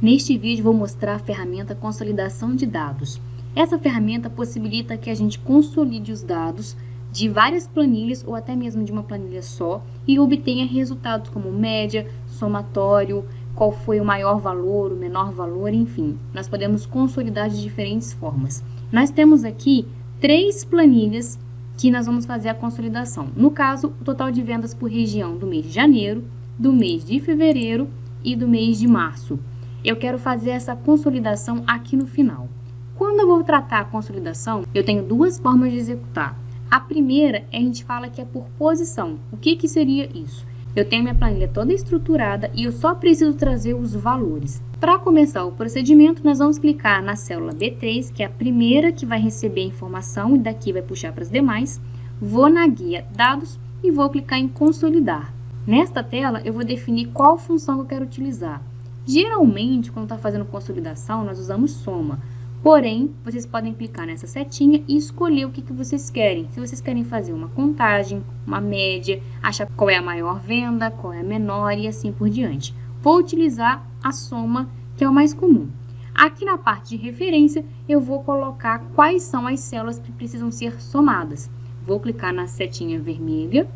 Neste vídeo vou mostrar a ferramenta Consolidação de Dados. Essa ferramenta possibilita que a gente consolide os dados de várias planilhas ou até mesmo de uma planilha só e obtenha resultados como média, somatório, qual foi o maior valor, o menor valor, enfim. Nós podemos consolidar de diferentes formas. Nós temos aqui 3 planilhas que nós vamos fazer a consolidação. No caso, o total de vendas por região do mês de janeiro, do mês de fevereiro e do mês de março. Eu quero fazer essa consolidação aqui no final. Quando eu vou tratar a consolidação, eu tenho 2 formas de executar. A primeira, a gente fala que é por posição. O que seria isso? Eu tenho minha planilha toda estruturada e eu só preciso trazer os valores. Para começar o procedimento, nós vamos clicar na célula B3, que é a primeira que vai receber a informação e daqui vai puxar para as demais. Vou na guia Dados e vou clicar em Consolidar. Nesta tela, eu vou definir qual função eu quero utilizar. Geralmente, quando está fazendo consolidação, nós usamos soma. Porém, vocês podem clicar nessa setinha e escolher o que vocês querem. Se vocês querem fazer uma contagem, uma média, achar qual é a maior venda, qual é a menor e assim por diante. Vou utilizar a soma, que é o mais comum. Aqui na parte de referência, eu vou colocar quais são as células que precisam ser somadas. Vou clicar na setinha vermelha,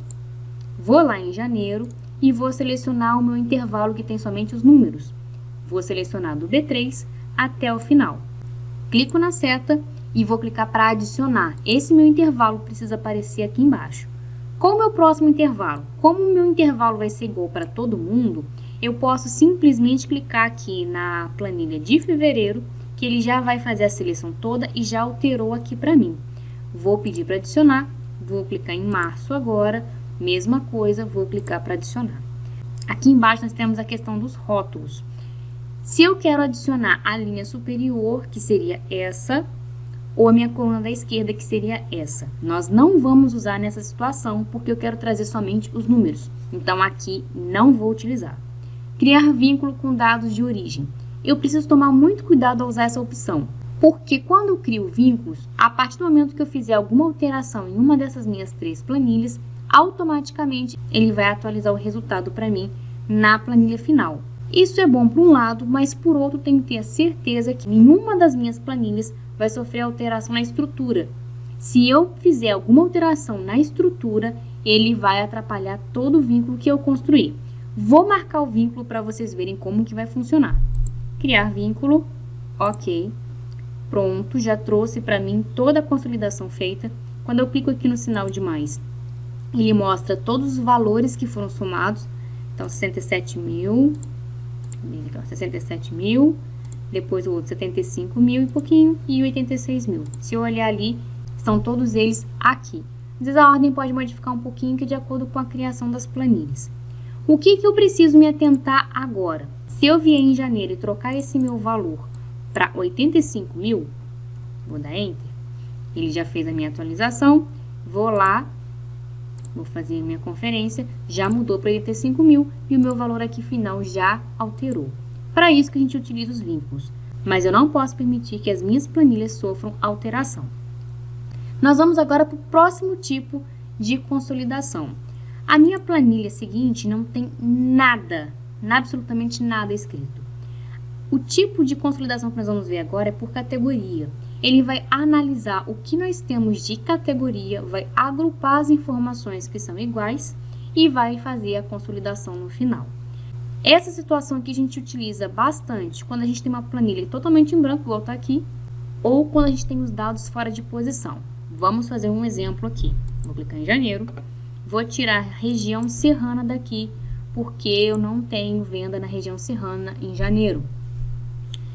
vou lá em janeiro e vou selecionar o meu intervalo que tem somente os números. Vou selecionar do B3 até o final. Clico na seta e vou clicar para adicionar. Esse meu intervalo precisa aparecer aqui embaixo. Qual o meu próximo intervalo? Como o meu intervalo vai ser igual para todo mundo, eu posso simplesmente clicar aqui na planilha de fevereiro, que ele já vai fazer a seleção toda e já alterou aqui para mim. Vou pedir para adicionar, vou clicar em março agora, mesma coisa, vou clicar para adicionar. Aqui embaixo nós temos a questão dos rótulos. Se eu quero adicionar a linha superior, que seria essa, ou a minha coluna da esquerda, que seria essa. Nós não vamos usar nessa situação, porque eu quero trazer somente os números. Então, aqui não vou utilizar. Criar vínculo com dados de origem. Eu preciso tomar muito cuidado ao usar essa opção, porque quando eu crio vínculos, a partir do momento que eu fizer alguma alteração em uma dessas minhas 3 planilhas, automaticamente ele vai atualizar o resultado para mim na planilha final. Isso é bom por um lado, mas por outro tenho que ter a certeza que nenhuma das minhas planilhas vai sofrer alteração na estrutura. Se eu fizer alguma alteração na estrutura, ele vai atrapalhar todo o vínculo que eu construí. Vou marcar o vínculo para vocês verem como que vai funcionar. Criar vínculo, ok. Pronto, já trouxe para mim toda a consolidação feita. Quando eu clico aqui no sinal de mais, ele mostra todos os valores que foram somados. Então, 67 mil... 67 mil, depois o outro 75 mil e pouquinho e 86 mil. Se eu olhar ali, estão todos eles aqui. Às vezes a ordem pode modificar um pouquinho, que é de acordo com a criação das planilhas. O que eu preciso me atentar agora? Se eu vier em janeiro e trocar esse meu valor para 85 mil, vou dar Enter. Ele já fez a minha atualização, vou lá, vou fazer a minha conferência, já mudou para 85 mil e o meu valor aqui final já alterou. Para isso que a gente utiliza os vínculos, mas eu não posso permitir que as minhas planilhas sofram alteração. Nós vamos agora para o próximo tipo de consolidação. A minha planilha seguinte não tem nada, absolutamente nada escrito. O tipo de consolidação que nós vamos ver agora é por categoria. Ele vai analisar o que nós temos de categoria, vai agrupar as informações que são iguais e vai fazer a consolidação no final. Essa situação aqui a gente utiliza bastante quando a gente tem uma planilha totalmente em branco, igual está aqui, ou quando a gente tem os dados fora de posição. Vamos fazer um exemplo aqui. Vou clicar em janeiro, vou tirar a região serrana daqui, porque eu não tenho venda na região serrana em janeiro.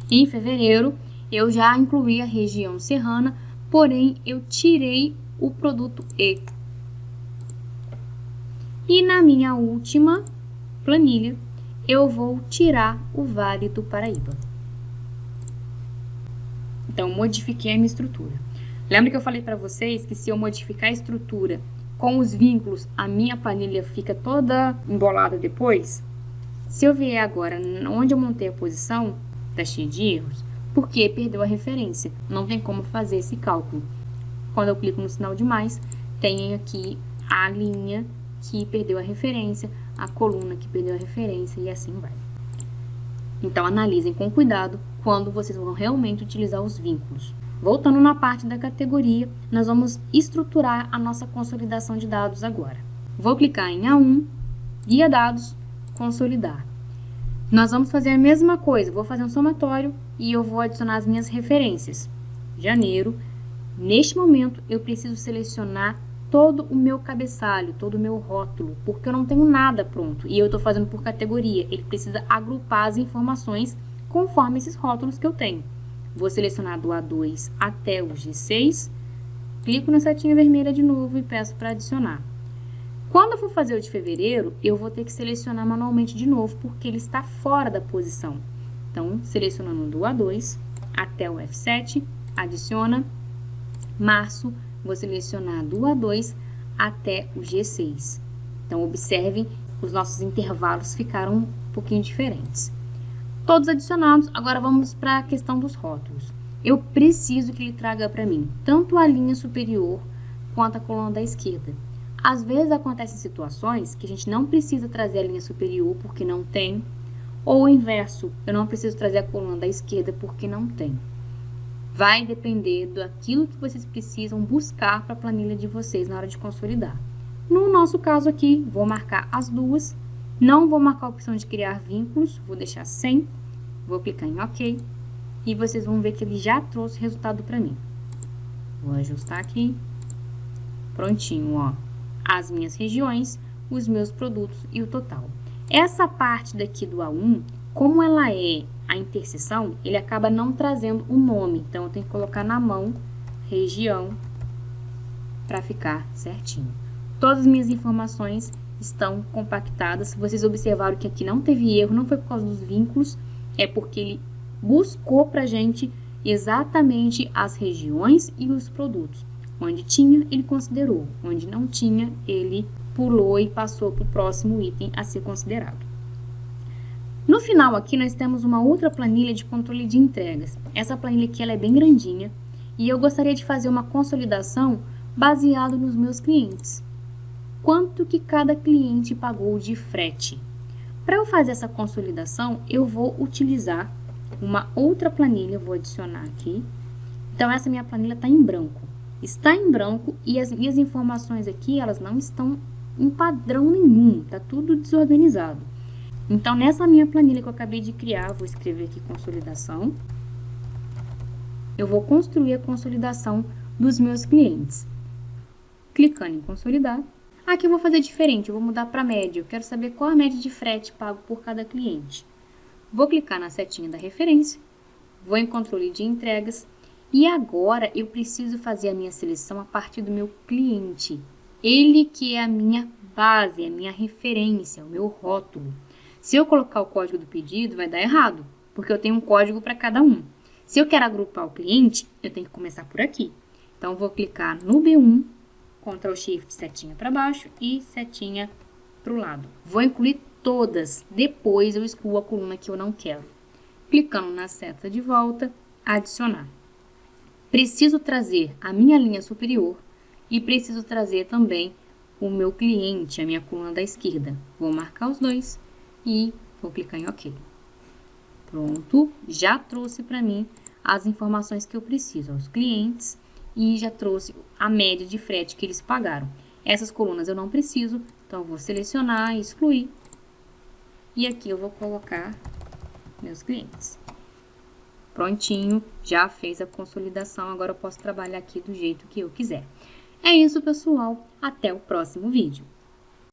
Em fevereiro, eu já incluí a região serrana, porém eu tirei o produto E. E na minha última planilha, eu vou tirar o Vale do Paraíba. Então, modifiquei a minha estrutura. Lembra que eu falei para vocês que se eu modificar a estrutura com os vínculos, a minha planilha fica toda embolada depois? Se eu vier agora onde eu montei a posição, tá cheio de erros, porque perdeu a referência. Não tem como fazer esse cálculo. Quando eu clico no sinal de mais, tem aqui a linha que perdeu a referência, a coluna que perdeu a referência e assim vai. Então, analisem com cuidado quando vocês vão realmente utilizar os vínculos. Voltando na parte da categoria, nós vamos estruturar a nossa consolidação de dados agora. Vou clicar em A1, Guia Dados, Consolidar. Nós vamos fazer a mesma coisa, vou fazer um somatório e eu vou adicionar as minhas referências. Janeiro. Neste momento, eu preciso selecionar todo o meu cabeçalho, todo o meu rótulo, porque eu não tenho nada pronto e eu estou fazendo por categoria. Ele precisa agrupar as informações conforme esses rótulos que eu tenho. Vou selecionar do A2 até o G6, clico na setinha vermelha de novo e peço para adicionar. Quando eu for fazer o de fevereiro, eu vou ter que selecionar manualmente de novo, porque ele está fora da posição. Então, selecionando do A2 até o F7, adiciona. Março, vou selecionar do A2 até o G6. Então, observem, os nossos intervalos ficaram um pouquinho diferentes. Todos adicionados, agora vamos para a questão dos rótulos. Eu preciso que ele traga para mim tanto a linha superior quanto a coluna da esquerda. Às vezes acontecem situações que a gente não precisa trazer a linha superior porque não tem, ou o inverso, eu não preciso trazer a coluna da esquerda porque não tem. Vai depender daquilo que vocês precisam buscar para a planilha de vocês na hora de consolidar. No nosso caso aqui, vou marcar as duas, não vou marcar a opção de criar vínculos, vou deixar sem, vou clicar em OK, e vocês vão ver que ele já trouxe resultado para mim. Vou ajustar aqui, prontinho, ó. As minhas regiões, os meus produtos e o total. Essa parte daqui do A1, como ela é a interseção, ele acaba não trazendo o nome. Então, eu tenho que colocar na mão, região, para ficar certinho. Todas as minhas informações estão compactadas. Se vocês observaram que aqui não teve erro, não foi por causa dos vínculos, é porque ele buscou para a gente exatamente as regiões e os produtos. Onde tinha, ele considerou. Onde não tinha, ele pulou e passou para o próximo item a ser considerado. No final aqui, nós temos uma outra planilha de controle de entregas. Essa planilha aqui ela é bem grandinha e eu gostaria de fazer uma consolidação baseada nos meus clientes. Quanto que cada cliente pagou de frete? Para eu fazer essa consolidação, eu vou utilizar uma outra planilha, vou adicionar aqui. Então, essa minha planilha está em branco. Está em branco e as minhas informações aqui, elas não estão em padrão nenhum, tá tudo desorganizado. Então, nessa minha planilha que eu acabei de criar, vou escrever aqui consolidação. Eu vou construir a consolidação dos meus clientes. Clicando em consolidar. Aqui eu vou fazer diferente, eu vou mudar para média. Eu quero saber qual a média de frete pago por cada cliente. Vou clicar na setinha da referência, vou em controle de entregas. E agora, eu preciso fazer a minha seleção a partir do meu cliente. Ele que é a minha base, a minha referência, o meu rótulo. Se eu colocar o código do pedido, vai dar errado, porque eu tenho um código para cada um. Se eu quero agrupar o cliente, eu tenho que começar por aqui. Então, vou clicar no B1, Ctrl Shift, setinha para baixo e setinha para o lado. Vou incluir todas, depois eu excluo a coluna que eu não quero. Clicando na seta de volta, adicionar. Preciso trazer a minha linha superior e preciso trazer também o meu cliente, a minha coluna da esquerda. Vou marcar os dois e vou clicar em OK. Pronto, já trouxe para mim as informações que eu preciso, os clientes, e já trouxe a média de frete que eles pagaram. Essas colunas eu não preciso, então eu vou selecionar e excluir. E aqui eu vou colocar meus clientes. Prontinho, já fez a consolidação, agora eu posso trabalhar aqui do jeito que eu quiser. É isso, pessoal. Até o próximo vídeo.